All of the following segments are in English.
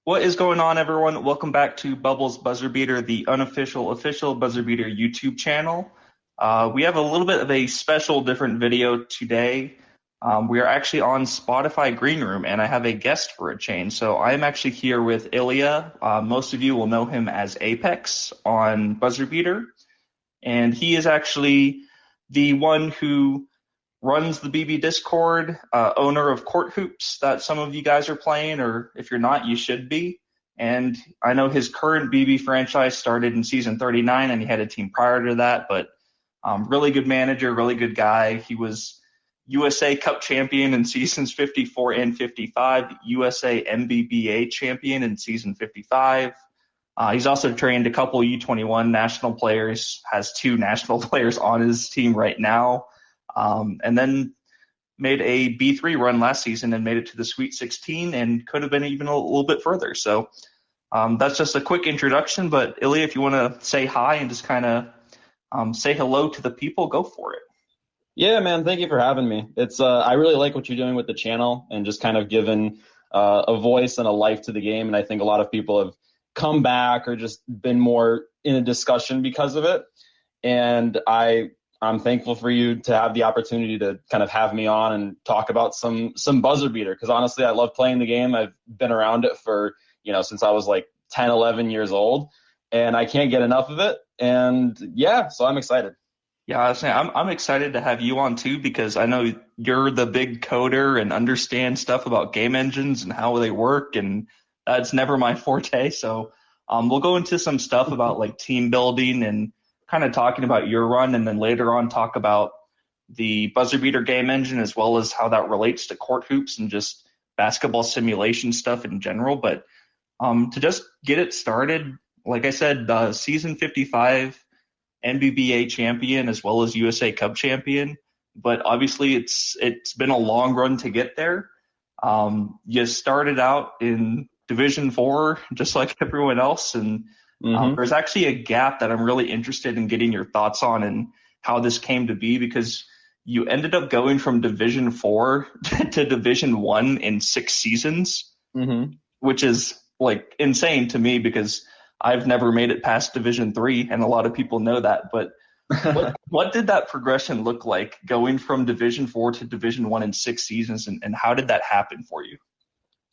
What is going on, everyone? Welcome back to Bubbles BuzzerBeater, the unofficial official BuzzerBeater YouTube channel. We have a little bit of a special, different video today. We are actually on Spotify Green Room, and I have a guest for a change. So I'm actually here with Ilya. Most of you will know him as Apex on BuzzerBeater, and he is actually the one who runs the BB Discord, owner of CourtHoops that some of you guys are playing, or if you're not, you should be. And I know his current BB franchise started in season 39, and he had a team prior to that, but really good manager, really good guy. He was USA Cup champion in seasons 54 and 55, USA MBBA champion in season 55. He's also trained a couple U21 national players, has 2 national players on his team right now. And then made a B3 run last season and made it to the Sweet 16 and could have been even a little bit further. So that's just a quick introduction. But Ilya, if you want to say hi and just kind of say hello to the people, go for it. Yeah, man, thank you for having me. It's I really like what you're doing with the channel and just kind of giving a voice and a life to the game. And I think a lot of people have come back or just been more in a discussion because of it. And I'm thankful for you to have the opportunity to kind of have me on and talk about some buzzer beater, because honestly, I love playing the game. I've been around it for, since I was like 10, 11 years old, and I can't get enough of it. And yeah, so I'm excited. Yeah, I was saying, I'm excited to have you on too, because I know you're the big coder and understand stuff about game engines and how they work, and that's never my forte. So we'll go into some stuff about like team building and kind of talking about your run, and then later on talk about the BuzzerBeater game engine as well as how that relates to CourtHoops and just basketball simulation stuff in general. But to just get it started, like I said, season 55 NBBA champion as well as USA Cup champion. But obviously it's been a long run to get there. You started out in Division 4 just like everyone else, and there's actually a gap that I'm really interested in getting your thoughts on and how this came to be, because you ended up going from Division 4 to Division 1 in 6 seasons, which is like insane to me because I've never made it past Division 3, and a lot of people know that. But what did that progression look like going from Division 4 to Division 1 in 6 seasons, and how did that happen for you?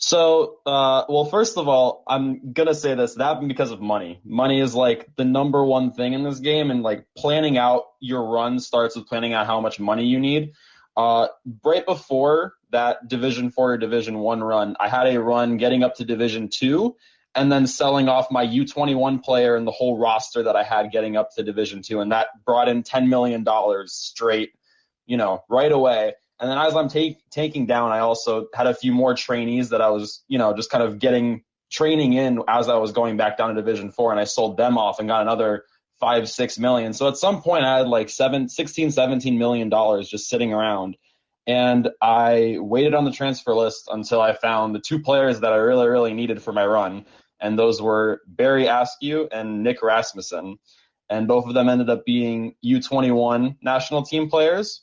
So, well, first of all, I'm going to say this. That happened because of money. Money is like the number one thing in this game, and like planning out your run starts with planning out how much money you need. Right before that Division 4 or Division 1 run, I had a run getting up to Division 2 and then selling off my U21 player and the whole roster that I had getting up to Division 2, and that brought in $10 million straight, right away. And then as I'm taking down, I also had a few more trainees that I was, just kind of getting training in as I was going back down to Division 4, and I sold them off and got another $5-6 million. So at some point I had like $17 million just sitting around, and I waited on the transfer list until I found the 2 players that I really, really needed for my run. And those were Barry Askew and Nick Rasmussen. And both of them ended up being U21 national team players.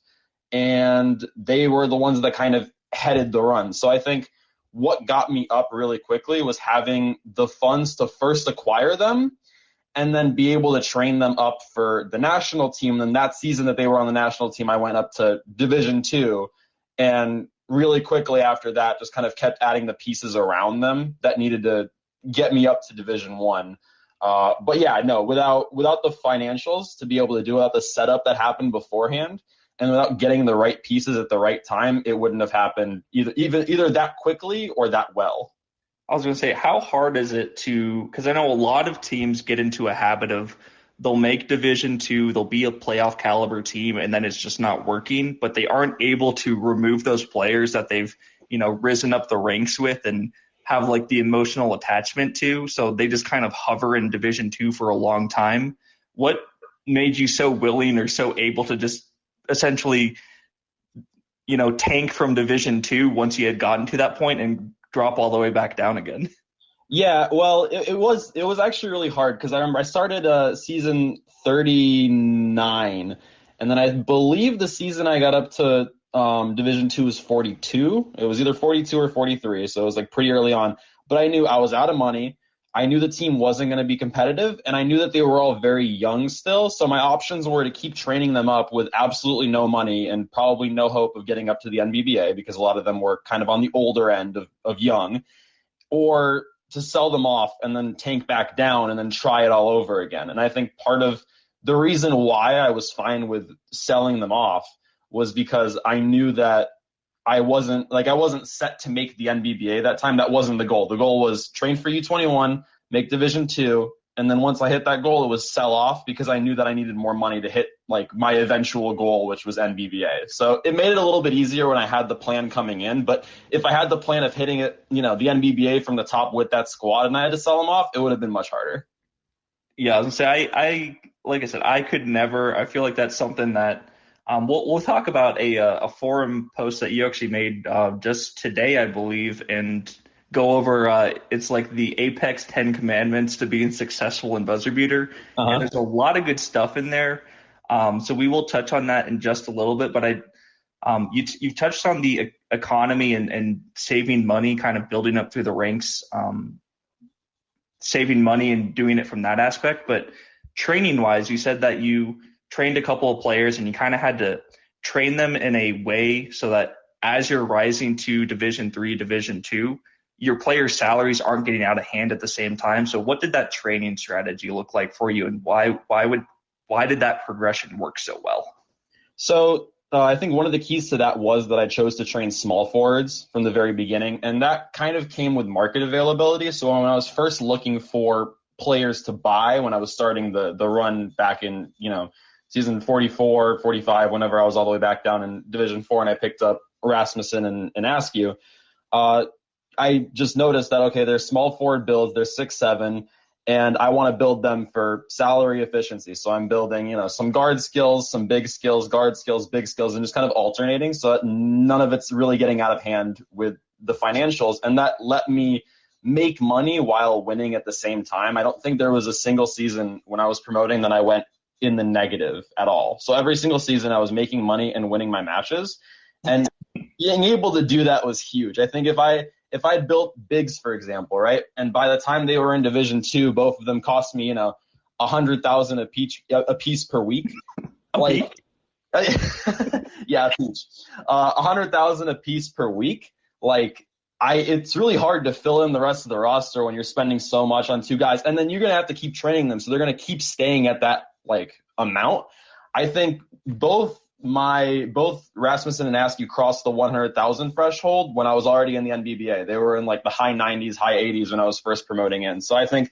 And they were the ones that kind of headed the run. So I think what got me up really quickly was having the funds to first acquire them and then be able to train them up for the national team. And that season that they were on the national team, I went up to Division 2. And really quickly after that, just kind of kept adding the pieces around them that needed to get me up to Division 1. But yeah, no, without the financials to be able to do it, without the setup that happened beforehand, and without getting the right pieces at the right time, it wouldn't have happened either that quickly or that well. I was going to say, how hard is it because I know a lot of teams get into a habit of they'll make Division 2, they'll be a playoff caliber team, and then it's just not working, but they aren't able to remove those players that they've, risen up the ranks with and have like the emotional attachment to. So they just kind of hover in Division 2 for a long time. What made you so willing or so able to just essentially, tank from Division 2 once you had gotten to that point and drop all the way back down again? Yeah, well, it was actually really hard because I remember I started season 39, And then I believe the season I got up to Division two was 42. It was either 42 or 43, so it was like pretty early on. But I knew I was out of money. I knew the team wasn't going to be competitive, and I knew that they were all very young still. So my options were to keep training them up with absolutely no money and probably no hope of getting up to the NBBA because a lot of them were kind of on the older end of young, or to sell them off and then tank back down and then try it all over again. And I think part of the reason why I was fine with selling them off was because I knew that I wasn't set to make the NBBA that time. That wasn't the goal. The goal was train for U21, make Division two, and then once I hit that goal, it was sell off because I knew that I needed more money to hit like my eventual goal, which was NBBA. So it made it a little bit easier when I had the plan coming in. But if I had the plan of hitting it, the NBBA from the top with that squad and I had to sell them off, it would have been much harder. Yeah, I was gonna say I like I said, I could never. I feel like that's something that we'll talk about a forum post that you actually made just today, I believe, and go over it's like the Apex 10 commandments to being successful in BuzzerBeater, and there's a lot of good stuff in there. So we will touch on that in just a little bit, but you've touched on the economy and saving money, kind of building up through the ranks, saving money and doing it from that aspect. But training wise, you said that you trained a couple of players and you kind of had to train them in a way so that as you're rising to Division three, Division two, your players' salaries aren't getting out of hand at the same time. So what did that training strategy look like for you, and why did that progression work so well? So I think one of the keys to that was that I chose to train small forwards from the very beginning, and that kind of came with market availability. So when I was first looking for players to buy, when I was starting the run back in, season 44, 45, whenever I was all the way back down in Division 4 and I picked up Rasmussen and Askew, I just noticed that, okay, there's small forward builds, they're 6'7", and I want to build them for salary efficiency. So I'm building, some guard skills, some big skills, guard skills, big skills, and just kind of alternating so that none of it's really getting out of hand with the financials. And that let me make money while winning at the same time. I don't think there was a single season when I was promoting that I went in the negative at all. So every single season I was making money and winning my matches. And being able to do that was huge. I think if I built bigs, for example, right, and by the time they were in Division two, both of them cost me, $100,000 a piece per week. Like, yeah, a piece. $100,000 a piece per week. Like, it's really hard to fill in the rest of the roster when you're spending so much on two guys, and then you're gonna have to keep training them, so they're gonna keep staying at that amount. I think both Rasmussen and Askew crossed the 100,000 threshold when I was already in the NBBA. They were in the high 90s, high 80s when I was first promoting in. So I think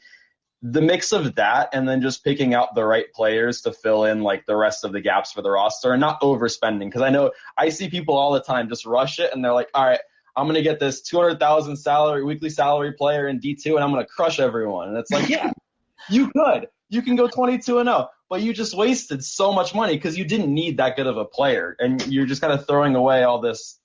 the mix of that and then just picking out the right players to fill in the rest of the gaps for the roster and not overspending, because I know I see people all the time just rush it and they're like, all right, I'm going to get this 200,000 weekly salary player in D2 and I'm going to crush everyone. And it's like, yeah, you could. You can go 22-0, but you just wasted so much money because you didn't need that good of a player, and you're just kind of throwing away all this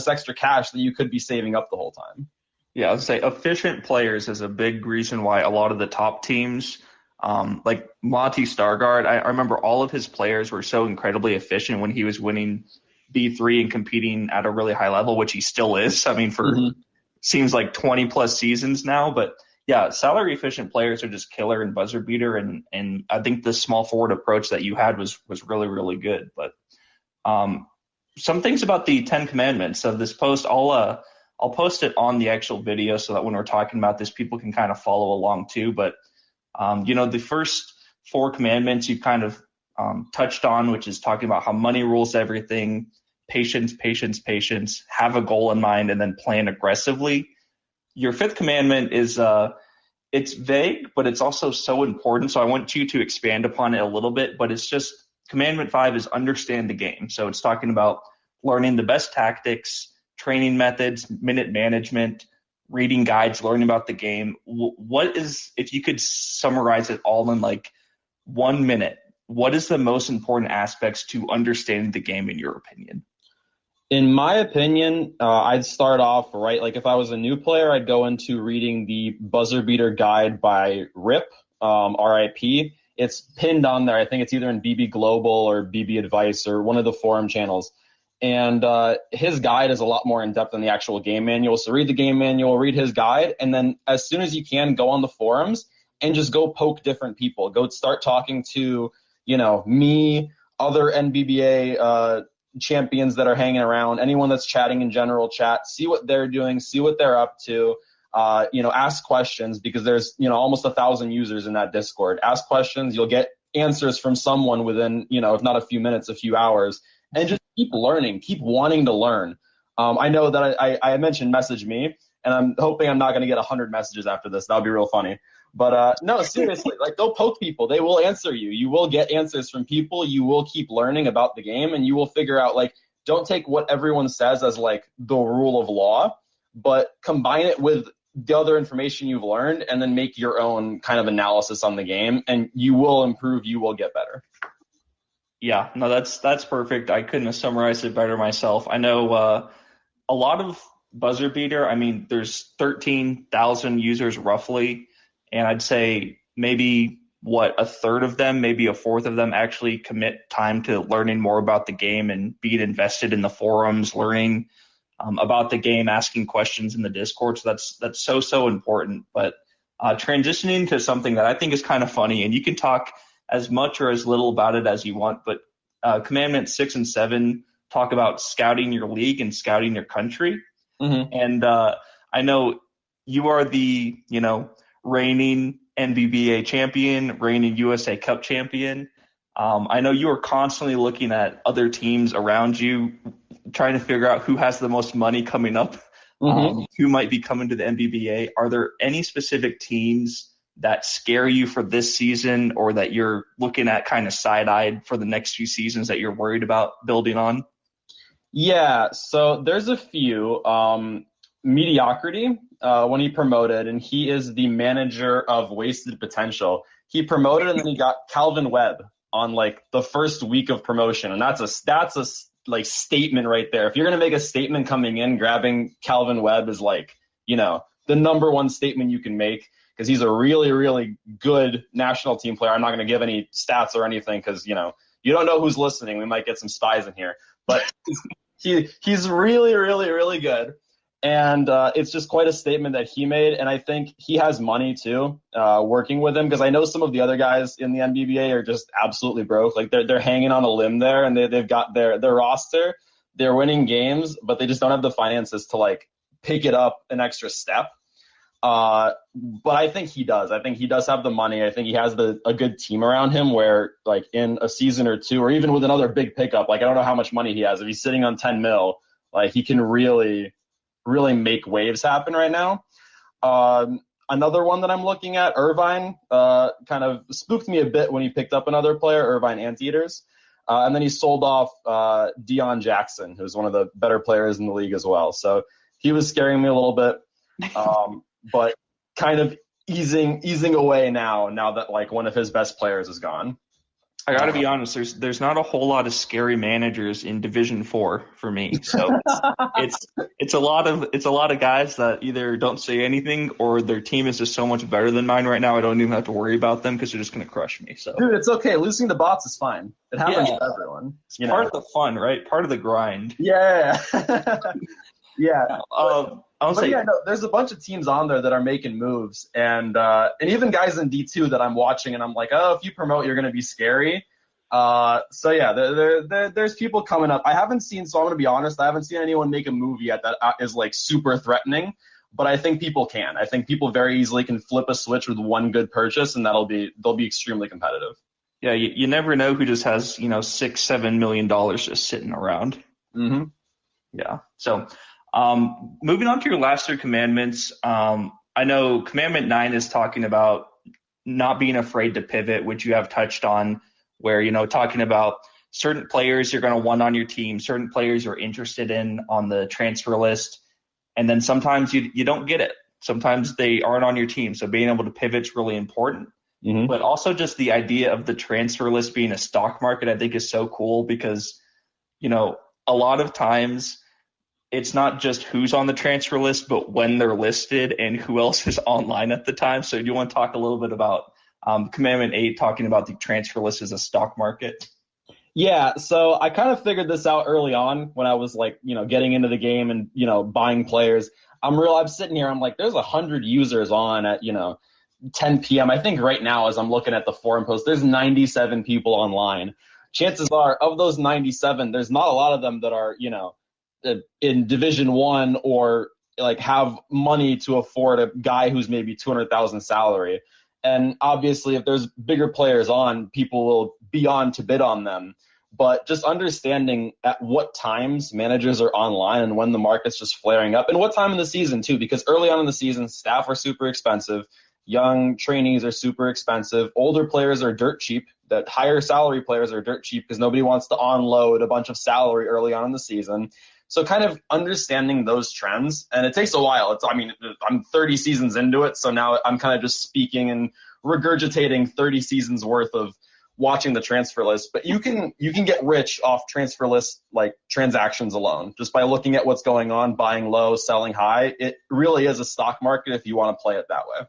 extra cash that you could be saving up the whole time. Yeah, I'd say efficient players is a big reason why a lot of the top teams, like Monty Stargard, I remember all of his players were so incredibly efficient when he was winning B3 and competing at a really high level, which he still is. I mean, seems like 20 plus seasons now, but yeah, salary efficient players are just killer in BuzzerBeater, and I think the small forward approach that you had was really, really good. But some things about the 10 commandments of this post, I'll post it on the actual video so that when we're talking about this, people can kind of follow along too. But the first 4 commandments you kind of touched on, which is talking about how money rules everything, patience, patience, patience, have a goal in mind, and then plan aggressively. Your 5th commandment is it's vague, but it's also so important. So I want you to expand upon it a little bit, but it's just commandment 5 is understand the game. So it's talking about learning the best tactics, training methods, minute management, reading guides, learning about the game. What is, if you could summarize it all in 1 minute, what is the most important aspects to understanding the game in your opinion? In my opinion, I'd start off, right, if I was a new player, I'd go into reading the BuzzerBeater guide by Rip, RIP. It's pinned on there. I think it's either in BB Global or BB Advice or one of the forum channels. And his guide is a lot more in depth than the actual game manual. So read the game manual, read his guide, and then as soon as you can, go on the forums and just go poke different people. Go start talking to, me, other NBBA champions that are hanging around, anyone that's chatting in general chat, see what they're doing, see what they're up to. Ask questions, because there's, almost 1,000 users in that Discord. Ask questions. You'll get answers from someone within, if not a few minutes, a few hours, and just keep learning, keep wanting to learn. I know that I mentioned message me, and I'm hoping I'm not going to get 100 messages after this. That would be real funny. But no, seriously, go poke people. They will answer you. You will get answers from people. You will keep learning about the game, and you will figure out, don't take what everyone says as the rule of law, but combine it with the other information you've learned, and then make your own kind of analysis on the game, and you will improve, you will get better. Yeah, no, that's perfect. I couldn't have summarized it better myself. I know a lot of BuzzerBeater, there's 13,000 users roughly, and I'd say maybe a third of them, maybe a fourth of them actually commit time to learning more about the game and being invested in the forums, learning about the game, asking questions in the Discord. So that's so important. But transitioning to something that I think is kind of funny, and you can talk as much or as little about it as you want, but Commandment 6 and 7 talk about scouting your league and scouting your country. Mm-hmm. And I know you are the, reigning NBBA champion, reigning USA Cup champion. I know you are constantly looking at other teams around you, trying to figure out who has the most money coming up, who might be coming to the NBBA. Are there any specific teams that scare you for this season, or that you're looking at kind of side-eyed for the next few seasons that you're worried about building on? Yeah, so there's a few. Mediocrity, when he promoted, and he is the manager of Wasted Potential. He promoted, and then he got Calvin Webb on the first week of promotion, and that's a statement right there. If you're gonna make a statement coming in, grabbing Calvin Webb is the number one statement you can make, because he's a really, really good national team player. I'm not gonna give any stats or anything, because you don't know who's listening. We might get some spies in here, but he's really, really, really good. And it's just quite a statement that he made, and I think he has money too, working with him, because I know some of the other guys in the NBBA are just absolutely broke. They're hanging on a limb there, and they've got their roster, they're winning games, but they just don't have the finances to pick it up an extra step. But I think he does. I think he does have the money. I think he has a good team around him where, in a season or two, or even with another big pickup, I don't know how much money he has. If he's sitting on 10 mil, he can really make waves happen right now. Another one that I'm looking at, Irvine, kind of spooked me a bit when he picked up another player, Irvine Anteaters. And then he sold off Deion Jackson, who's one of the better players in the league as well. So he was scaring me a little bit, but kind of easing away now that one of his best players is gone. I got to be honest. There's not a whole lot of scary managers in Division 4 for me. So it's a lot of guys that either don't say anything, or their team is just so much better than mine right now. I don't even have to worry about them, because they're just going to crush me. So dude, it's okay. Losing the bots is fine. It happens to everyone. It's part of the fun, right? Part of the grind. Yeah. Yeah. There's a bunch of teams on there that are making moves, and even guys in D2 that I'm watching, and I'm like, oh, if you promote, you're going to be scary. So yeah, there's people coming up. I haven't seen, so I'm going to be honest, I haven't seen anyone make a move yet that is super threatening, but I think people can. I think people very easily can flip a switch with one good purchase, and they'll be extremely competitive. Yeah, you never know who just has, $6-7 million just sitting around. Mm-hmm. Yeah. So, moving on to your last 3 commandments, I know Commandment 9 is talking about not being afraid to pivot, which you have touched on, where, talking about certain players you're going to want on your team, certain players you're interested in on the transfer list, and then sometimes you don't get it. Sometimes they aren't on your team, so being able to pivot is really important. Mm-hmm. But also just the idea of the transfer list being a stock market, I think, is so cool, because, a lot of times it's not just who's on the transfer list, but when they're listed and who else is online at the time. So do you want to talk a little bit about Commandment 8 talking about the transfer list as a stock market. Yeah, so I kind of figured this out early on when I was like, getting into the game and, buying players. I'm sitting here, I'm like, there's 100 users on at, 10 p.m. I think right now, as I'm looking at the forum post, there's 97 people online. Chances are, of those 97, there's not a lot of them that are, in Division One or like have money to afford a guy who's maybe 200,000 salary. And obviously, if there's bigger players on, people will be on to bid on them. But just understanding at what times managers are online and when the market's just flaring up, and what time in the season too, because early on in the season, staff are super expensive. Young trainees are super expensive. Older players are dirt cheap. That higher salary players are dirt cheap because nobody wants to unload a bunch of salary early on in the season. So kind of understanding those trends, and it takes a while. I'm 30 seasons into it, so now I'm kind of just speaking and regurgitating 30 seasons worth of watching the transfer list. But you can get rich off transfer list like transactions alone, just by looking at what's going on, buying low, selling high. It really is a stock market if you want to play it that way.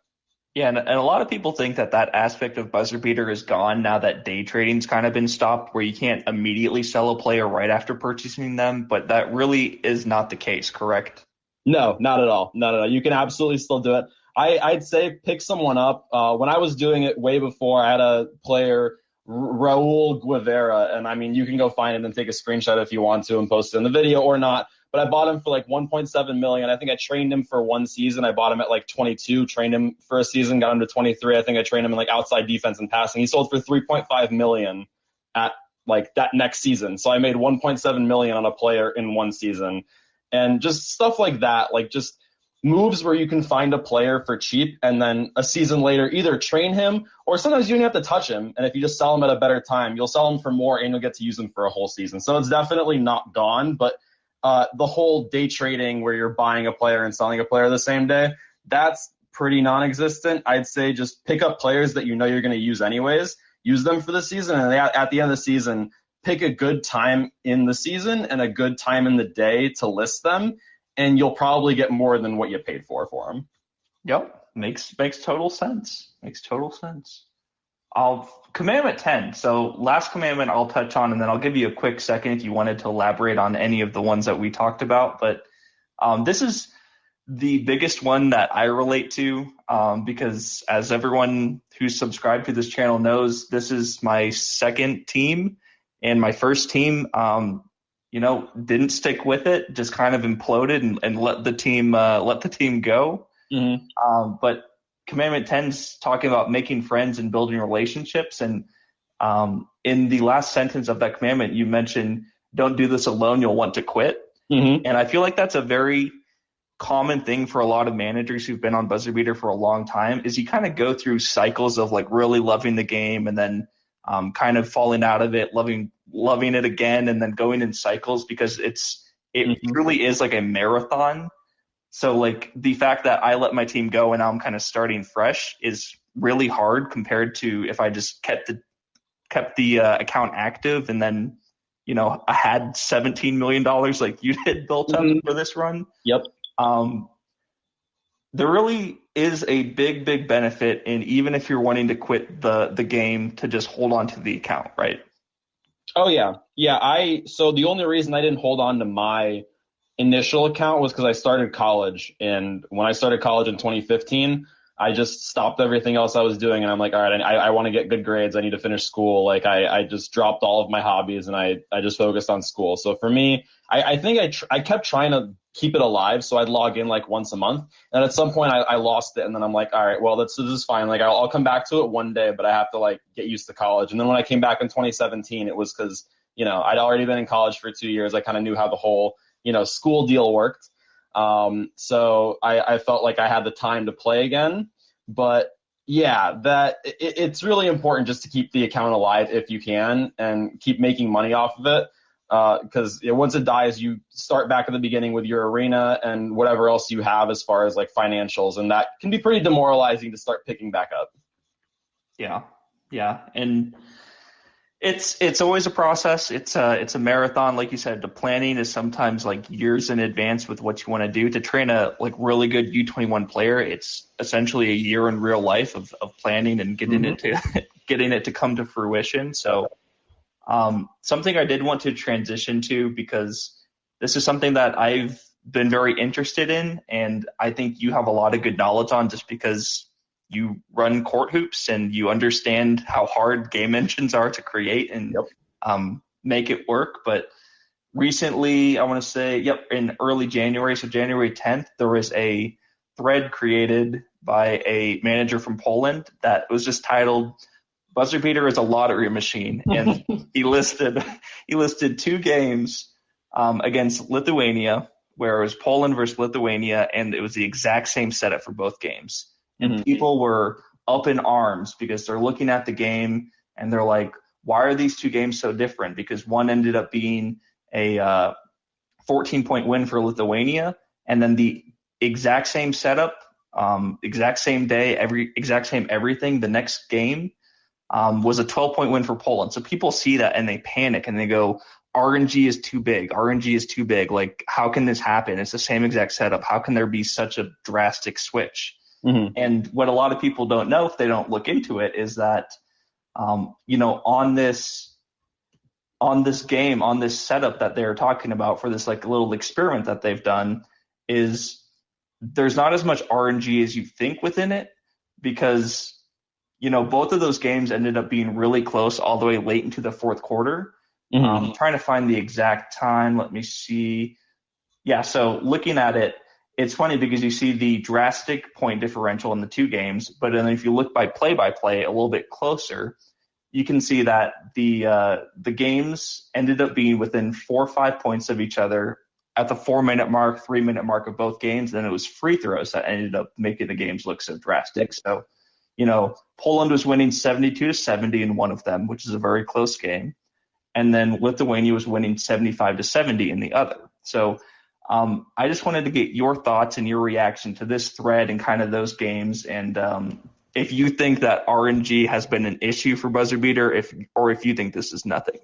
Yeah, and a lot of people think that aspect of BuzzerBeater is gone now that day trading's kind of been stopped, where you can't immediately sell a player right after purchasing them, but that really is not the case, correct? No, not at all. Not at all. You can absolutely still do it. I'd say pick someone up. When I was doing it way before, I had a player, Raul Guevara, and I mean, you can go find it and take a screenshot if you want to and post it in the video or not. But I bought him for like 1.7 million. I think I trained him for one season. I bought him at like 22, trained him for a season, got him to 23. I think I trained him in like outside defense and passing. He sold for 3.5 million at like that next season. So I made 1.7 million on a player in one season. And just stuff like that, like just moves where you can find a player for cheap and then a season later either train him, or sometimes you don't have to touch him. And if you just sell him at a better time, you'll sell him for more and you'll get to use him for a whole season. So it's definitely not gone, but the whole day trading where you're buying a player and selling a player the same day, that's pretty non-existent. I'd say just pick up players that you know you're going to use anyways, use them for the season, and at the end of the season, pick a good time in the season and a good time in the day to list them, and you'll probably get more than what you paid for them. Yep, makes total sense. Makes total sense. Commandment 10. So last commandment I'll touch on, and then I'll give you a quick second if you wanted to elaborate on any of the ones that we talked about. But this is the biggest one that I relate to because, as everyone who's subscribed to this channel knows, this is my second team, and my first team, didn't stick with it, just kind of imploded and let the team go. Mm-hmm. But Commandment 10 is talking about making friends and building relationships. And in the last sentence of that commandment, you mentioned, don't do this alone, you'll want to quit. Mm-hmm. And I feel like that's a very common thing for a lot of managers who've been on BuzzerBeater for a long time, is you kind of go through cycles of like really loving the game and then kind of falling out of it, loving it again, and then going in cycles, because it Mm-hmm. truly is like a marathon. So like the fact that I let my team go and now I'm kind of starting fresh is really hard compared to if I just kept the account active and then I had $17 million like you did built up for this run. Yep. There really is a big benefit in, even if you're wanting to quit the game, to just hold on to the account, right? Oh yeah. So the only reason I didn't hold on to my initial account was because I started college, and when I started college in 2015, I just stopped everything else I was doing, and I'm like, all right, I want to get good grades, I need to finish school. Like I just dropped all of my hobbies and I just focused on school. So for me, I think I kept trying to keep it alive, so I'd log in like once a month, and at some point I lost it, and then I'm like, all right, well this is fine. Like I'll come back to it one day, but I have to like get used to college. And then when I came back in 2017, it was because I'd already been in college for 2 years. I kind of knew how the whole school deal worked. So I felt like I had the time to play again. But yeah, it's really important just to keep the account alive if you can and keep making money off of it. Because once it dies, you start back at the beginning with your arena and whatever else you have as far as like financials, and that can be pretty demoralizing to start picking back up. Yeah. And It's always a process. It's a marathon, like you said. The planning is sometimes like years in advance with what you want to do. To train a like really good U21 player, it's essentially a year in real life of planning and getting Hmm. it to getting it to come to fruition. So something I did want to transition to because this is something that I've been very interested in, and I think you have a lot of good knowledge on just because you run CourtHoops and you understand how hard game engines are to create and Yep. make it work. But recently, I want to say, yep, in early January, so January 10th, there was a thread created by a manager from Poland that was just titled BuzzerBeater is a lottery machine, and he listed he listed two games against Lithuania, where it was Poland versus Lithuania, and it was the exact same setup for both games. And Hmm. people were up in arms because they're looking at the game and they're like, "Why are these two games so different?" Because one ended up being a 14-point win for Lithuania, and then the exact same setup, exact same day, exact same everything. The next game was a 12-point win for Poland. So people see that and they panic and they go, RNG is too big. RNG is too big. Like, how can this happen? It's the same exact setup. How can there be such a drastic switch? Hmm. And what a lot of people don't know if they don't look into it is that, on this game, on this setup that they're talking about for this like little experiment that they've done, is there's not as much RNG as you think within it because both of those games ended up being really close all the way late into the fourth quarter. Hmm. Trying to find the exact time. Let me see. Yeah, so looking at it, it's funny because you see the drastic point differential in the two games, but then if you look by play a little bit closer, you can see that the games ended up being within 4 or 5 points of each other at the 4 minute mark, 3 minute mark of both games. Then it was free throws that ended up making the games look so drastic. So, Poland was winning 72-70 in one of them, which is a very close game, and then Lithuania was winning 75-70 in the other. So I just wanted to get your thoughts and your reaction to this thread and kind of those games, and if you think that RNG has been an issue for BuzzerBeater, or if you think this is nothing.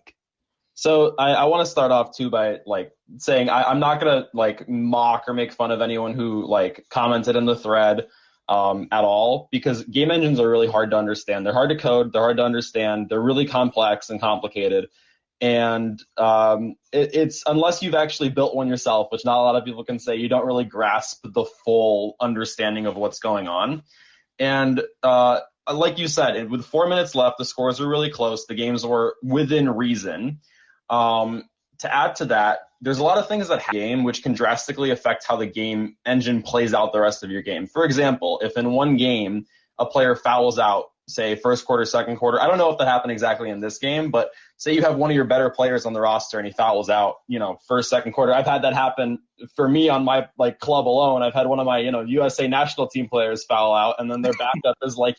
So I want to start off too by like saying I'm not gonna like mock or make fun of anyone who like commented in the thread at all, because game engines are really hard to understand. They're hard to code. They're hard to understand. They're really complex and complicated. And it's unless you've actually built one yourself, which not a lot of people can say, you don't really grasp the full understanding of what's going on. And like you said, with 4 minutes left, the scores were really close. The games were within reason. To add to that, there's a lot of things that happen in the game which can drastically affect how the game engine plays out the rest of your game. For example, if in one game a player fouls out, say first quarter, second quarter, I don't know if that happened exactly in this game, but say you have one of your better players on the roster and he fouls out, first, second quarter. I've had that happen for me on my like club alone. I've had one of my, USA national team players foul out, and then their backup is like,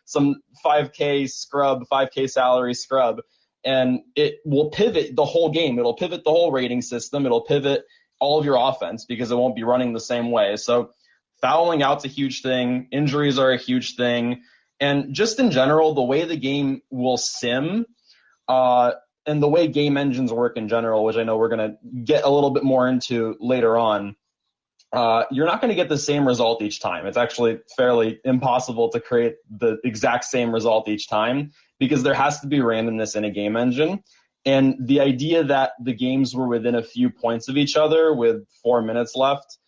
some 5K scrub, 5K salary scrub. And it will pivot the whole game. It'll pivot the whole rating system. It'll pivot all of your offense because it won't be running the same way. So fouling out's a huge thing. Injuries are a huge thing. And just in general, the way the game will sim, and the way game engines work in general, which I know we're going to get a little bit more into later on, you're not going to get the same result each time. It's actually fairly impossible to create the exact same result each time because there has to be randomness in a game engine. And the idea that the games were within a few points of each other with 4 minutes left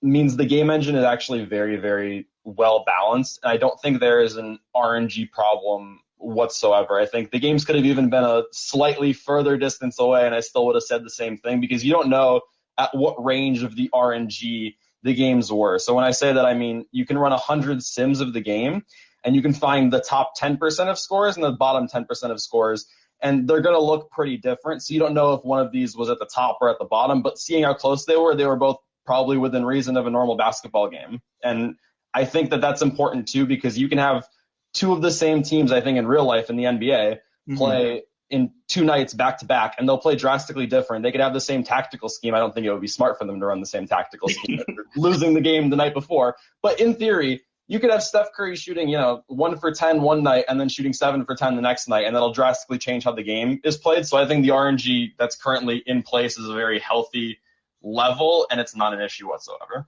means the game engine is actually very, very well balanced. I don't think there is an RNG problem whatsoever. I think the games could have even been a slightly further distance away, and I still would have said the same thing because you don't know at what range of the RNG the games were. So when I say that, I mean you can run 100 sims of the game, and you can find the top 10% of scores and the bottom 10% of scores, and they're going to look pretty different. So you don't know if one of these was at the top or at the bottom, but seeing how close they were both probably within reason of a normal basketball game. And I think that that's important too, because you can have two of the same teams, I think in real life in the NBA, play in 2 nights back to back, and they'll play drastically different. They could have the same tactical scheme. I don't think it would be smart for them to run the same tactical scheme, losing the game the night before. But in theory, you could have Steph Curry shooting, 1 for 10 one night and then shooting 7 for 10 the next night, and that'll drastically change how the game is played. So I think the RNG that's currently in place is a very healthy level, and it's not an issue whatsoever.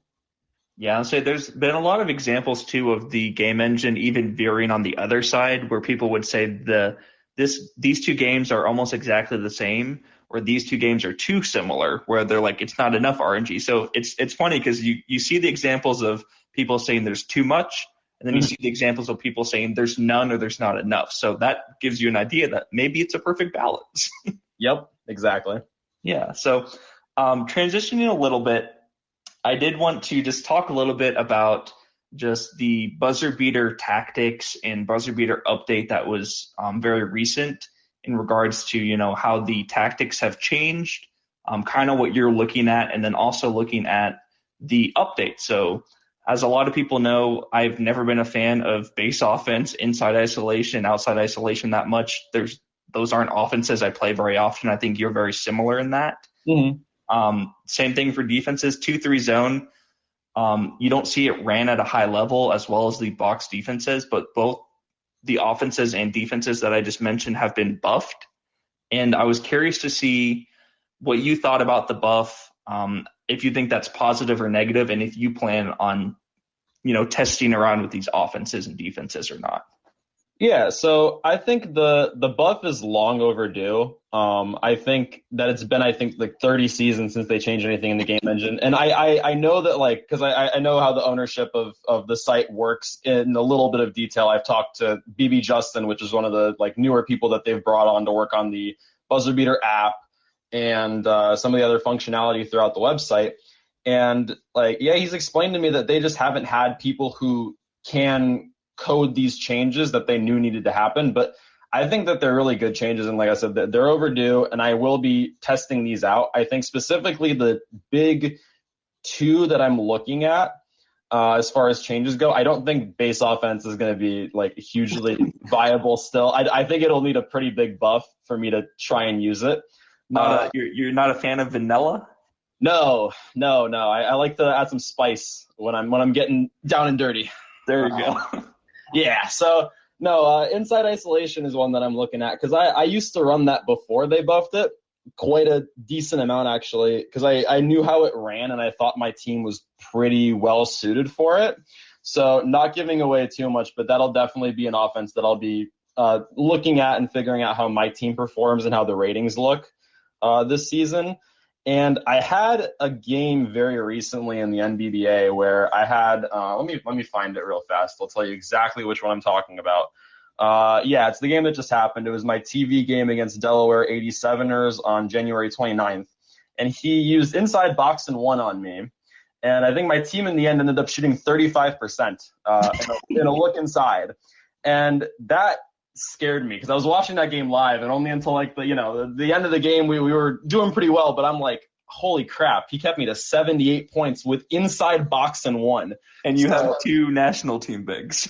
Yeah, I'll say there's been a lot of examples too of the game engine even veering on the other side, where people would say these two games are almost exactly the same, or these two games are too similar, where they're like it's not enough RNG. So it's funny because you see the examples of people saying there's too much, and then you see the examples of people saying there's none or there's not enough. So that gives you an idea that maybe it's a perfect balance. Yep, exactly. Yeah. So transitioning a little bit, I did want to just talk a little bit about just the buzzer beater tactics and buzzer beater update that was very recent in regards to, how the tactics have changed, kind of what you're looking at, and then also looking at the update. So as a lot of people know, I've never been a fan of base offense, inside isolation, outside isolation that much. Those aren't offenses I play very often. I think you're very similar in that. Mm-hmm. Same thing for defenses, 2-3 zone. You don't see it ran at a high level as well as the box defenses, but both the offenses and defenses that I just mentioned have been buffed. And I was curious to see what you thought about the buff, if you think that's positive or negative, and if you plan on, testing around with these offenses and defenses or not. Yeah, so I think the buff is long overdue. I think that it's been, like 30 seasons since they changed anything in the game engine. And I know that, like, because I know how the ownership of the site works in a little bit of detail. I've talked to BB Justin, which is one of the, like, newer people that they've brought on to work on the BuzzerBeater app and some of the other functionality throughout the website. And, like, yeah, he's explained to me that they just haven't had people who can code these changes that they knew needed to happen. But I think that they're really good changes, and like I said, they're overdue, and I will be testing these out. I think specifically the big two that I'm looking at as far as changes go, I don't think base offense is going to be like hugely viable still. I think it'll need a pretty big buff for me to try and use it. You're not a fan of vanilla? No. I like to add some spice when I'm getting down and dirty. There you go. Yeah, so no, inside isolation is one that I'm looking at because I used to run that before they buffed it, quite a decent amount actually, because I knew how it ran and I thought my team was pretty well suited for it. So not giving away too much, but that'll definitely be an offense that I'll be looking at and figuring out how my team performs and how the ratings look this season. And I had a game very recently in the NBBA where I had let me find it real fast. I'll tell you exactly which one I'm talking about. Yeah, it's the game that just happened. It was my TV game against Delaware 87ers on January 29th. And he used inside box and one on me. And I think my team in the end ended up shooting 35% in a look inside. And that scared me because I was watching that game live, and only until like the end of the game we were doing pretty well, but I'm like, holy crap, he kept me to 78 points with inside box and one. And you have two national team bigs.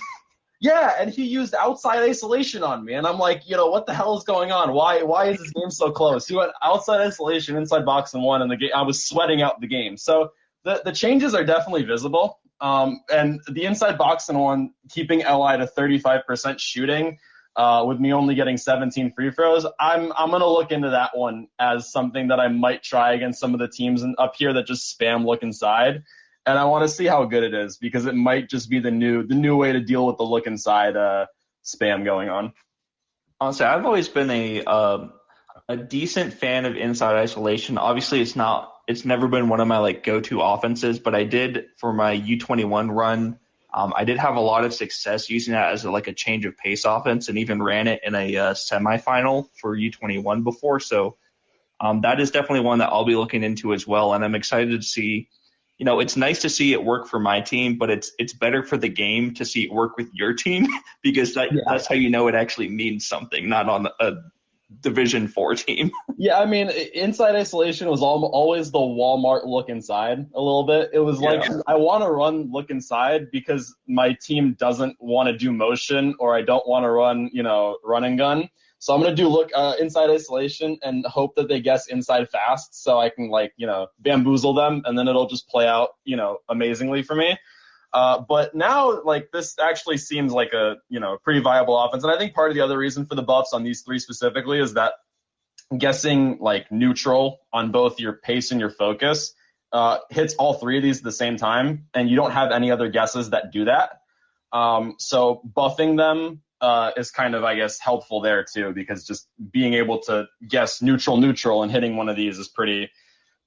Yeah, and he used outside isolation on me, and I'm like, what the hell is going on? Why is this game so close? He went outside isolation, inside box and one, and the game I was sweating out the game. So the changes are definitely visible. And the inside box and one keeping LI to 35% shooting, with me only getting 17 free throws, I'm going to look into that one as something that I might try against some of the teams up here that just spam look inside. And I want to see how good it is because it might just be the new way to deal with the look inside spam going on. Honestly, I've always been a decent fan of inside isolation. Obviously, it's never been one of my like go-to offenses, but I did for my U21 run. I did have a lot of success using that as a change of pace offense, and even ran it in a semifinal for U21 before. So that is definitely one that I'll be looking into as well. And I'm excited to see. It's nice to see it work for my team, but it's better for the game to see it work with your team because that's how it actually means something, not on a Division 4 team. Yeah, I mean, inside isolation was always the Walmart look inside a little bit. It was like, I want to run look inside because my team doesn't want to do motion, or I don't want to run, run and gun. So I'm going to do look inside isolation and hope that they guess inside fast so I can bamboozle them, and then it'll just play out, amazingly for me. But now, like, this actually seems like a, pretty viable offense. And I think part of the other reason for the buffs on these three specifically is that guessing like neutral on both your pace and your focus hits all three of these at the same time, and you don't have any other guesses that do that. So buffing them is kind of, I guess, helpful there too, because just being able to guess neutral and hitting one of these is pretty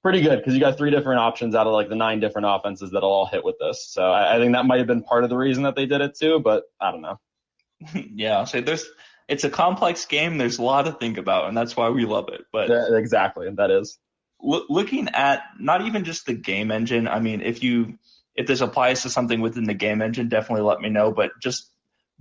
good, because you got three different options out of like the 9 different offenses that'll all hit with this. So I think that might have been part of the reason that they did it too, but I don't know. Yeah, so it's a complex game. There's a lot to think about, and that's why we love it. But yeah, exactly, that is. Looking at not even just the game engine, I mean, if this applies to something within the game engine, definitely let me know. But just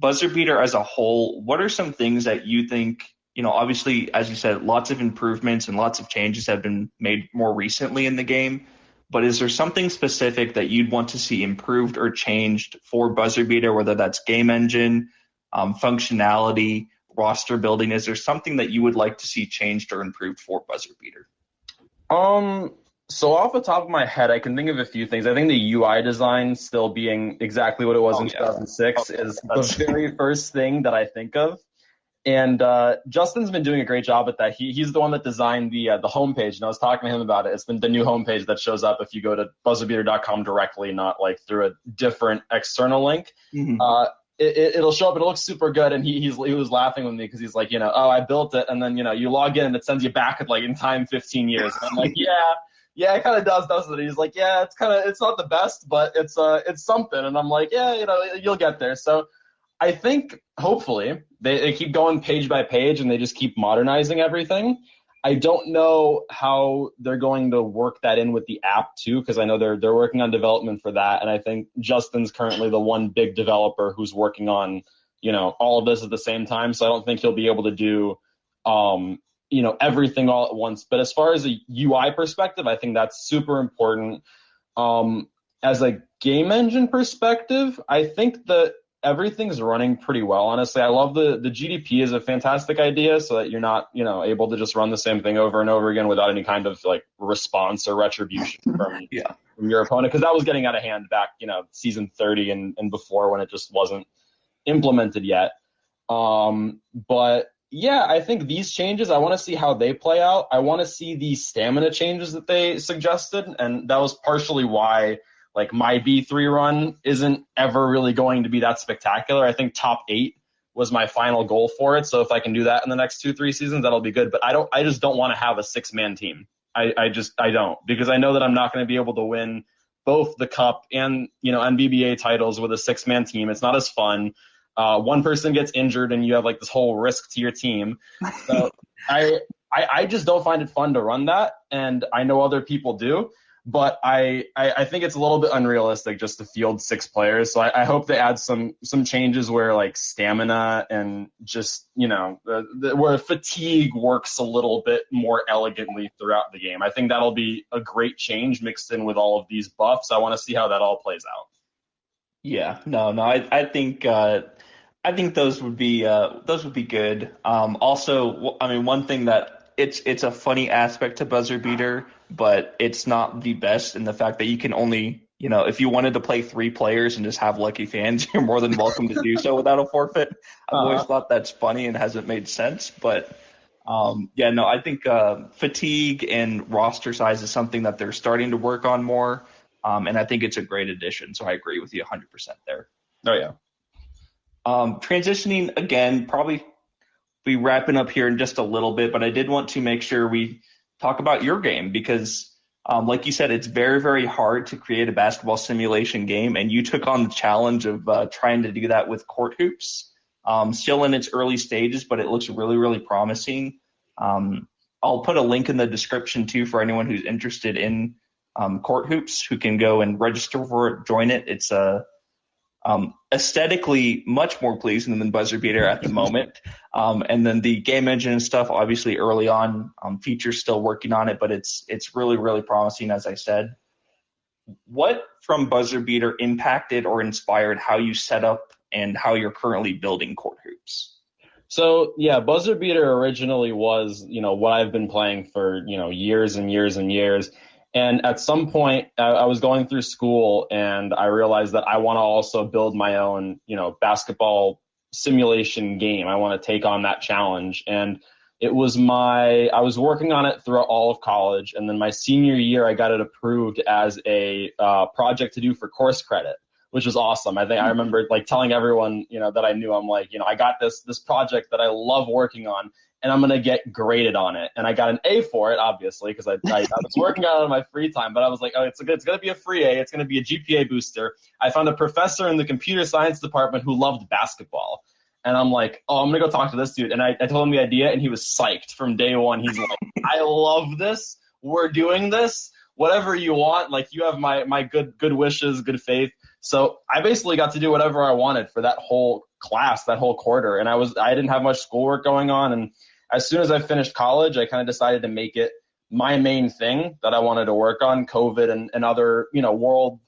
BuzzerBeater as a whole, what are some things that you think, obviously, as you said, lots of improvements and lots of changes have been made more recently in the game. But is there something specific that you'd want to see improved or changed for BuzzerBeater, whether that's game engine, functionality, roster building? Is there something that you would like to see changed or improved for BuzzerBeater? So off the top of my head, I can think of a few things. I think the UI design still being exactly what it was in 2006 is the very first thing that I think of. And Justin's been doing a great job at that. He's the one that designed the homepage, and I was talking to him about it. It's the new homepage that shows up if you go to buzzerbeater.com directly, not like through a different external link. Mm-hmm. It'll show up. It looks super good, and he was laughing with me because he's like, oh, I built it, and then you log in and it sends you back at like in time 15 years. And I'm like, yeah, it kind of does, doesn't it? He's like, yeah, it's not the best, but it's something. And I'm like, yeah, you'll get there. So I think hopefully they keep going page by page and they just keep modernizing everything. I don't know how they're going to work that in with the app too, because I know they're working on development for that, and I think Justin's currently the one big developer who's working on all of this at the same time. So I don't think he'll be able to do everything all at once. But as far as a UI perspective, I think that's super important. As a game engine perspective, I think that everything's running pretty well, honestly. I love the GDP is a fantastic idea, so that you're not, able to just run the same thing over and over again without any kind of like response or retribution from your opponent, because that was getting out of hand back, season 30 and before, when it just wasn't implemented yet. But yeah, I think these changes, I want to see how they play out. I want to see the stamina changes that they suggested, and that was partially why like my B3 run isn't ever really going to be that spectacular. I think top 8 was my final goal for it. So if I can do that in the next 2-3 seasons, that'll be good. But I just don't want to have a 6-man team. I don't, because I know that I'm not going to be able to win both the cup and, NBBA titles with a 6-man team. It's not as fun. One person gets injured and you have like this whole risk to your team. So I just don't find it fun to run that. And I know other people do. But I think it's a little bit unrealistic just to field 6 players. So I hope they add some changes where like stamina and just, where fatigue works a little bit more elegantly throughout the game. I think that'll be a great change mixed in with all of these buffs. I want to see how that all plays out. Yeah, no, I think those would be good. Also, I mean, one thing that it's a funny aspect to BuzzerBeater, but it's not the best in the fact that you can only, if you wanted to play 3 players and just have lucky fans, you're more than welcome to do so without a forfeit. I've always thought that's funny and hasn't made sense, but I think fatigue and roster size is something that they're starting to work on more, and I think it's a great addition. So I agree with you 100% there. Oh yeah. Transitioning again, probably be wrapping up here in just a little bit, but I did want to make sure we talk about your game because, like you said, it's very, very hard to create a basketball simulation game, and you took on the challenge of trying to do that with CourtHoops. Still in its early stages, but it looks really, really promising. I'll put a link in the description, too, for anyone who's interested in CourtHoops who can go and register for it, join it. It's aesthetically much more pleasing than BuzzerBeater at the moment. And then the game engine and stuff, obviously early on, features still working on it, but it's really, really promising, as I said. What from BuzzerBeater impacted or inspired how you set up and how you're currently building CourtHoops? So yeah, BuzzerBeater originally was, what I've been playing for, years and years and years. And at some point, I was going through school and I realized that I want to also build my own, basketball simulation game. I want to take on that challenge. And I was working on it throughout all of college. And then my senior year, I got it approved as a project to do for course credit, which was awesome. I remember like telling everyone, that I knew, I'm like, I got this project that I love working on, and I'm going to get graded on it. And I got an A for it, obviously, because I was working on it in my free time. But I was like, oh, it's going to be a free A. It's going to be a GPA booster. I found a professor in the computer science department who loved basketball. And I'm like, oh, I'm going to go talk to this dude. And I told him the idea, and he was psyched from day one. He's like, I love this. We're doing this. Whatever you want. Like, you have my good wishes, good faith. So I basically got to do whatever I wanted for that whole class, that whole quarter. And I didn't have much schoolwork going on. And as soon as I finished college, I kind of decided to make it my main thing that I wanted to work on. COVID and other, world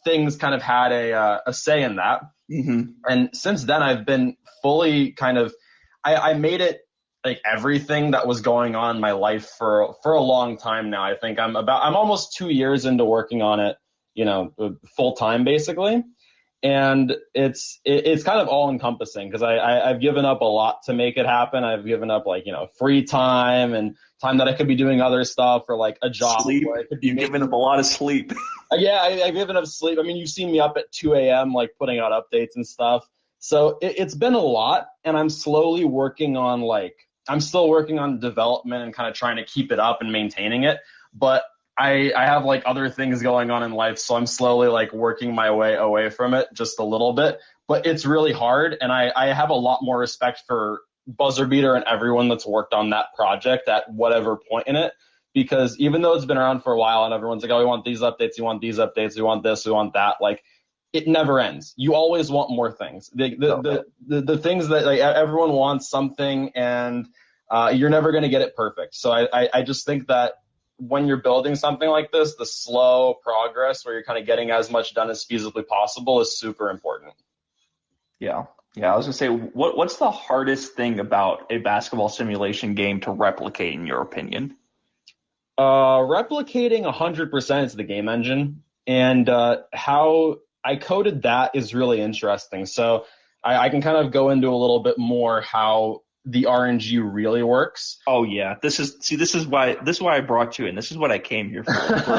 things kind of had a say in that. Mm-hmm. And since then, I've been fully I made it like everything that was going on in my life for a long time now. I think I'm almost 2 years into working on it, full time basically. And it's kind of all encompassing because I've given up a lot to make it happen. I've given up free time and time that I could be doing other stuff or like a job. Sleep. You've given up a lot of sleep. Yeah, I've given up sleep. I mean, you've seen me up at 2 a.m. like putting out updates and stuff. So it's been a lot, and I'm slowly working on I'm still working on development and kind of trying to keep it up and maintaining it. But I have like other things going on in life, so I'm slowly like working my way away from it just a little bit. But it's really hard, and I have a lot more respect for BuzzerBeater and everyone that's worked on that project at whatever point in it. Because even though it's been around for a while and everyone's like, oh, we want these updates, we want these updates, we want this, we want that, like it never ends. You always want more things. The things that like everyone wants something, and you're never going to get it perfect. So I just think that when you're building something like this, the slow progress where you're kind of getting as much done as feasibly possible is super important. Yeah. I was gonna say, what's the hardest thing about a basketball simulation game to replicate, in your opinion? Replicating 100% is the game engine, and how I coded that is really interesting. So I can kind of go into a little bit more how the RNG really works. Oh yeah, this is why I brought you in. This is what I came here for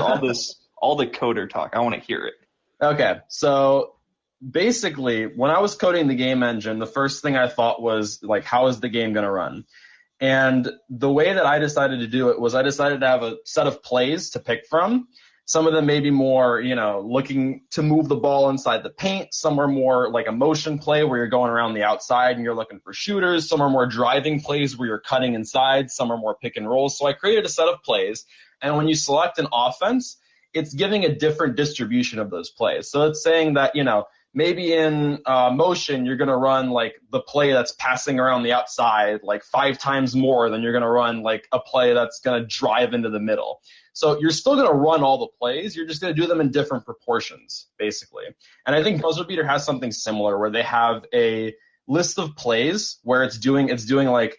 all the coder talk. I want to hear it. Okay, so basically, when I was coding the game engine, the first thing I thought was like, how is the game going to run? And the way that I decided to do it was I decided to have a set of plays to pick from. Some of them may be more, looking to move the ball inside the paint. Some are more like a motion play where you're going around the outside and you're looking for shooters. Some are more driving plays where you're cutting inside. Some are more pick and rolls. So I created a set of plays. And when you select an offense, it's giving a different distribution of those plays. So it's saying that, maybe in motion, you're going to run like the play that's passing around the outside like 5 times more than you're going to run like a play that's going to drive into the middle. So you're still going to run all the plays. You're just going to do them in different proportions, basically. And I think BuzzerBeater has something similar where they have a list of plays where it's doing like,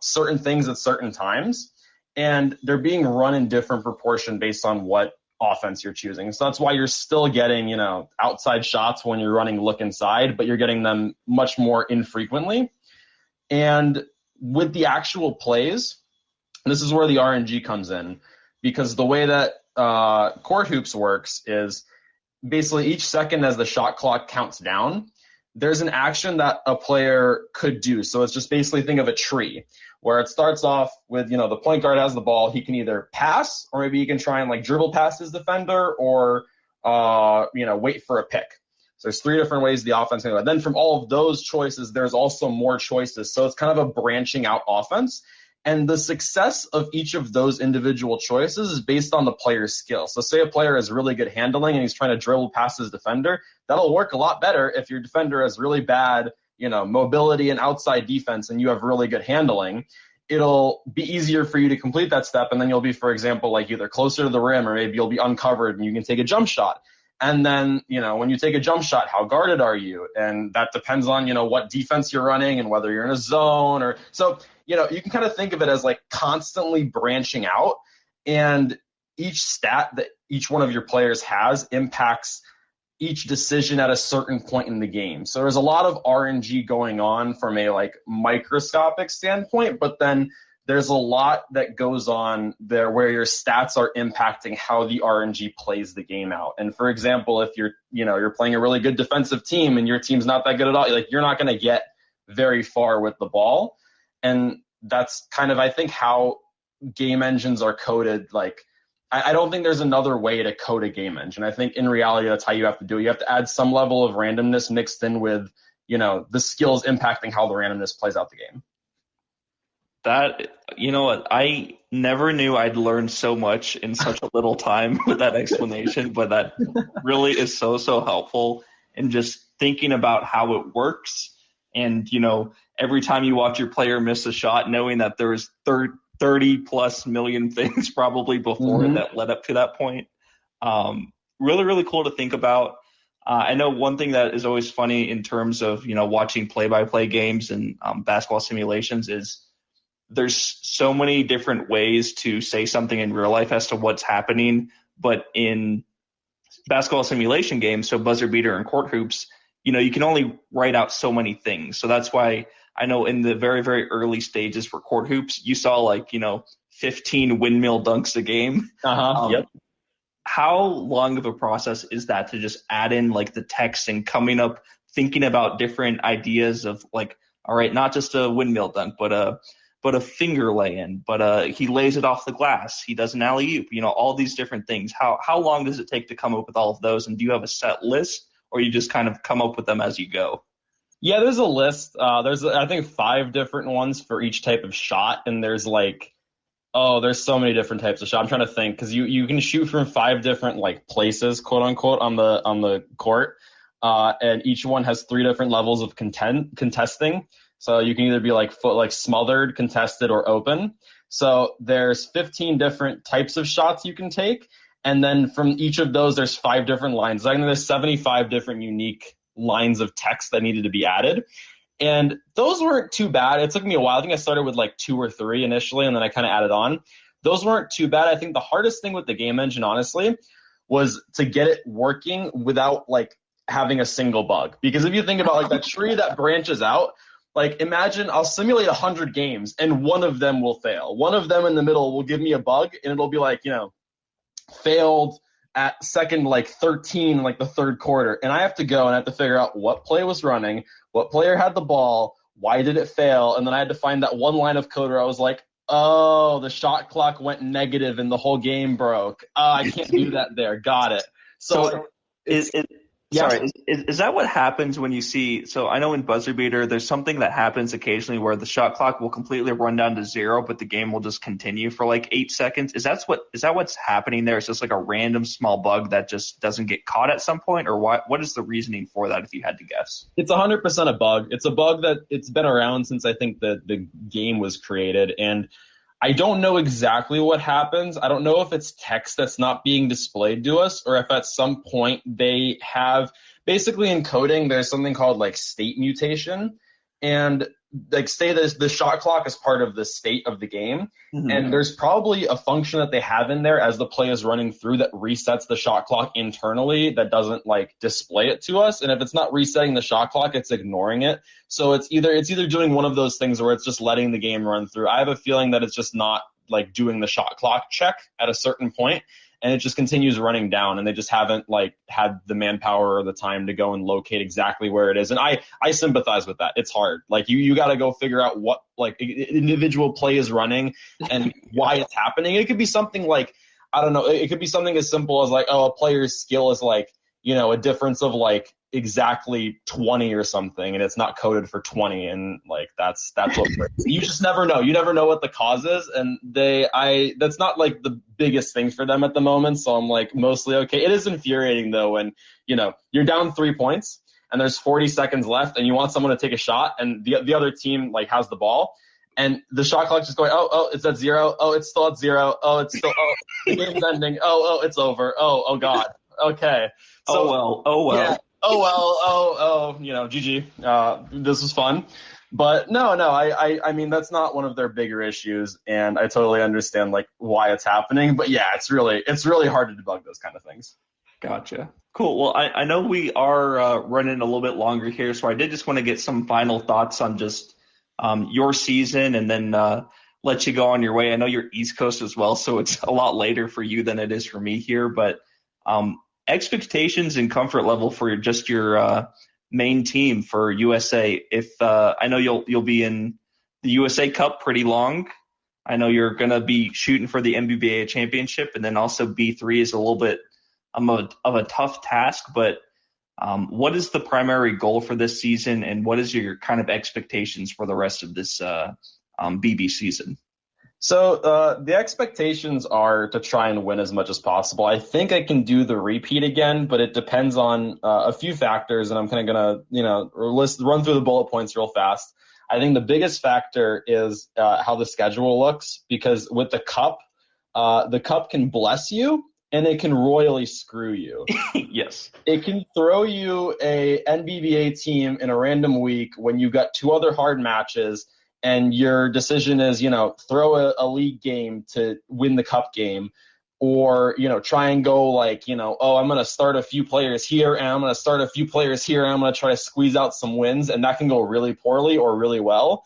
certain things at certain times. And they're being run in different proportion based on what offense you're choosing. So that's why you're still getting, outside shots when you're running look inside, but you're getting them much more infrequently. And with the actual plays, this is where the RNG comes in, because the way that CourtHoops works is basically each second as the shot clock counts down, there's an action that a player could do. So it's just basically think of a tree where it starts off with, the point guard has the ball. He can either pass, or maybe he can try and like dribble past his defender, or, wait for a pick. So there's 3 different ways the offense can go. Then from all of those choices, there's also more choices. So it's kind of a branching out offense. And the success of each of those individual choices is based on the player's skill. So say a player has really good handling and he's trying to dribble past his defender. That'll work a lot better if your defender has really bad, mobility and outside defense, and you have really good handling. It'll be easier for you to complete that step. And then you'll be, for example, like either closer to the rim, or maybe you'll be uncovered and you can take a jump shot. And then, when you take a jump shot, how guarded are you? And that depends on, what defense you're running and whether you're in a zone or so. You can kind of think of it as like constantly branching out. And each stat that each one of your players has impacts each decision at a certain point in the game. So there's a lot of RNG going on from a like microscopic standpoint, but then there's a lot that goes on there where your stats are impacting how the RNG plays the game out. And for example, if you're playing a really good defensive team and your team's not that good at all, like you're not going to get very far with the ball. And that's kind of, I think, how game engines are coded. Like, I don't think there's another way to code a game engine. I think in reality, that's how you have to do it. You have to add some level of randomness mixed in with, the skills impacting how the randomness plays out the game. That, you know what, I never knew I'd learned so much in such a little time with that explanation, but that really is so, so helpful in just thinking about how it works. And, every time you watch your player miss a shot, knowing that there's 30 plus million things probably before that led up to that point. Really, really cool to think about. I know one thing that is always funny in terms of, watching play-by-play games and basketball simulations is there's so many different ways to say something in real life as to what's happening. But in basketball simulation games, so BuzzerBeater and CourtHoops, you can only write out so many things. So that's why I know in the very, very early stages for CourtHoops, you saw 15 windmill dunks a game. Yep. How long of a process is that to just add in the text and thinking about different ideas of all right, not just a windmill dunk, but a finger lay-in, but he lays it off the glass. He does an alley-oop, all these different things. How long does it take to come up with all of those? And do you have a set list, or you just kind of come up with them as you go? Yeah, there's a list. There's, I think, 5 different ones for each type of shot. And there's there's so many different types of shot. I'm trying to think, because you can shoot from 5 different places, quote unquote, on the court. And each one has 3 different levels of contesting. So you can either be smothered, contested, or open. So there's 15 different types of shots you can take. And then from each of those, there's 5 different lines. I think there's 75 different unique lines of text that needed to be added. And those weren't too bad. It took me a while. I think I started with 2 or 3 initially, and then I kind of added on. Those weren't too bad. I think the hardest thing with the game engine, honestly, was to get it working without having a single bug. Because if you think about that tree that branches out, imagine I'll simulate 100 games and one of them will fail. One of them in the middle will give me a bug and it'll be failed at second 13 in the third quarter. And I have to go and I have to figure out what play was running, what player had the ball, why did it fail? And then I had to find that one line of code where I was oh, the shot clock went negative and the whole game broke. I can't do that there. Got it. So Sorry, is that what happens when you see? So I know in BuzzerBeater, there's something that happens occasionally where the shot clock will completely run down to 0, but the game will just continue for 8 seconds. Is that what's happening there? Is just a random small bug that just doesn't get caught at some point, or what is the reasoning for that? If you had to guess, it's 100% a bug. It's a bug that it's been around since I think the game was created, and I don't know exactly what happens. I don't know if it's text that's not being displayed to us or if at some point they have basically in coding, there's something called state mutation. And say the shot clock is part of the state of the game. Mm-hmm. And there's probably a function that they have in there as the play is running through that resets the shot clock internally that doesn't display it to us. And if it's not resetting the shot clock, it's ignoring it. So it's either doing one of those things where it's just letting the game run through. I have a feeling that it's just not doing the shot clock check at a certain point, and it just continues running down, and they just haven't had the manpower or the time to go and locate exactly where it is. And I sympathize with that. It's hard. You got to go figure out what individual play is running and why it's happening. It could be something I don't know. It could be something as simple as a player's skill is a difference of exactly 20 or something, and it's not coded for 20, and that's what you just never know. You never know what the cause is, and that's not the biggest thing for them at the moment. So I'm mostly okay. It is infuriating though when you're down 3 points and there's 40 seconds left, and you want someone to take a shot, and the other team has the ball. And the shot clock just going, oh, it's at 0. Oh, it's still at 0. Oh, it's still, the game's ending. Oh, it's over. Oh, God. Okay. So, oh well. Yeah. GG. This was fun. But no, I mean that's not one of their bigger issues, and I totally understand like why it's happening. But yeah, it's really hard to debug those kind of things. Gotcha. Cool. Well, I know we are running a little bit longer here, so I did just want to get some final thoughts on just your season and then let you go on your way. I know you're East Coast as well, so it's a lot later for you than it is for me here, but expectations and comfort level for just your main team for USA. If I know you'll be in the USA Cup pretty long. I know you're going to be shooting for the NBBA championship, and then also B3 is a little bit of a tough task, but what is the primary goal for this season, and what is your kind of expectations for the rest of this BB season? So the expectations are to try and win as much as possible. I think I can do the repeat again, but it depends on a few factors, and I'm kind of gonna, run through the bullet points real fast. I think the biggest factor is how the schedule looks, because with the cup can bless you and it can royally screw you. Yes. It can throw you a NBBA team in a random week when you've got two other hard matches and your decision is, throw a league game to win the cup game, or, try and go like, oh, I'm going to start a few players here and I'm going to start a few players here and I'm going to try to squeeze out some wins, and that can go really poorly or really well.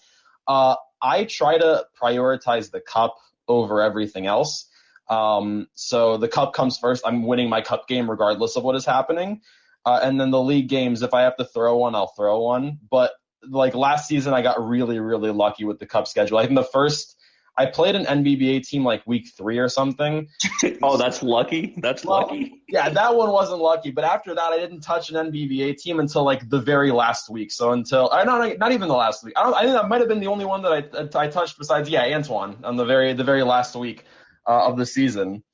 I try to prioritize the cup over everything else. So the cup comes first. I'm winning my cup game regardless of what is happening. And then the league games, if I have to throw one, I'll throw one. But like last season, I got really, really lucky with the cup schedule. I think I played an NBBA team like week 3 or something. Oh, that's lucky. That's lucky. Yeah, that one wasn't lucky. But after that, I didn't touch an NBBA team until like the very last week. So not even the last week. I think that might have been the only one that I touched besides, Antoine on the very last week of the season.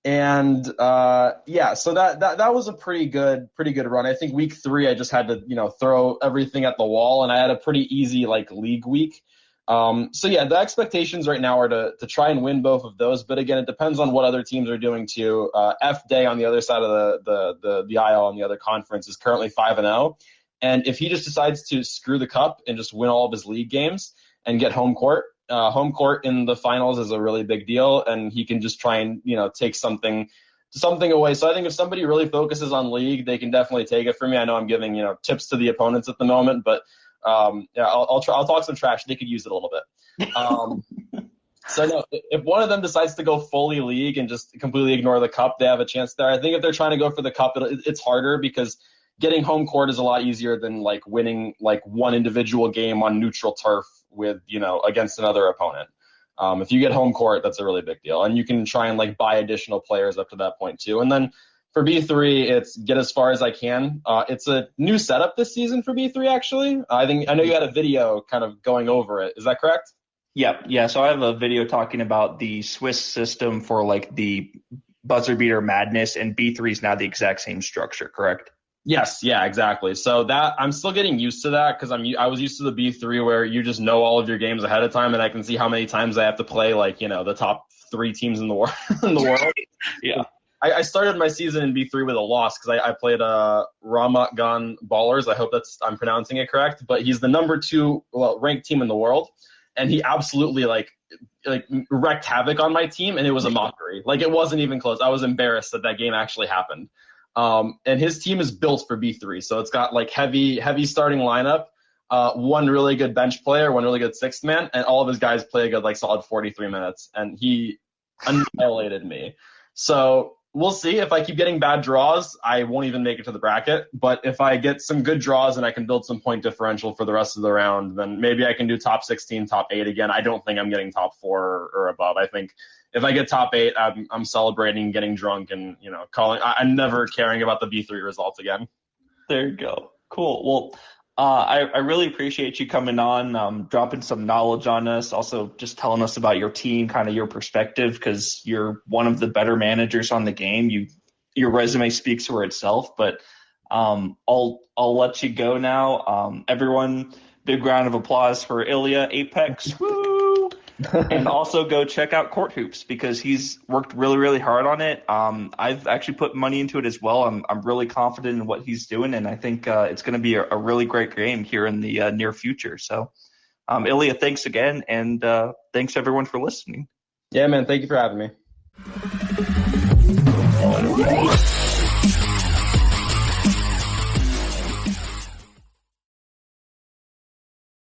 And so that was a pretty good run. I think week 3 I just had to throw everything at the wall, and I had a pretty easy like league week. The expectations right now are to try and win both of those, but again, it depends on what other teams are doing too. F Day on the other side of the aisle on the other conference is currently 5-0, and if he just decides to screw the cup and just win all of his league games and get home court in the finals is a really big deal, and he can just try and take something away. So I think if somebody really focuses on league, they can definitely take it from me. I know I'm giving tips to the opponents at the moment, but I'll talk some trash. They could use it a little bit. So no, if one of them decides to go fully league and just completely ignore the cup, they have a chance there. I think if they're trying to go for the cup, it's harder because getting home court is a lot easier than like winning like one individual game on neutral turf with against another opponent. If you get home court, that's a really big deal, and you can try and like buy additional players up to that point too. And then for B3, it's get as far as I can. It's a new setup this season for B3 actually. I know you had a video kind of going over it. Is that correct? Yeah. So I have a video talking about the Swiss system for like the BuzzerBeater madness, and B3 is now the exact same structure, correct? Yes, yeah, exactly. So that I'm still getting used to that because I was used to the B3 where you just know all of your games ahead of time, and I can see how many times I have to play like the top 3 teams in the world. Yeah. I started my season in B3 with a loss because I played Ramat Gan Ballers. I hope I'm pronouncing it correct, but he's the number 2 ranked team in the world, and he absolutely like wreaked havoc on my team, and it was a mockery. Like it wasn't even close. I was embarrassed that game actually happened. And his team is built for B3, so it's got like heavy starting lineup, one really good bench player, one really good sixth man, and all of his guys play a good like solid 43 minutes, and he annihilated me. So we'll see. If I keep getting bad draws, I won't even make it to the bracket. But if I get some good draws and I can build some point differential for the rest of the round, then maybe I can do top 16, top 8 again. I don't think I'm getting top 4 or above. I think if I get top 8, I'm celebrating, getting drunk, and I'm never caring about the B3 results again. There you go. Cool. Well, I really appreciate you coming on, dropping some knowledge on us, also just telling us about your team, kind of your perspective, because you're one of the better managers on the game. Your resume speaks for itself, but I'll let you go now. Everyone, big round of applause for Ilya Apex. Woo! And also go check out CourtHoops because he's worked really, really hard on it. I've actually put money into it as well. I'm really confident in what he's doing, and I think it's going to be a really great game here in the near future. So Ilya, thanks again, and thanks everyone for listening. Yeah, man. Thank you for having me.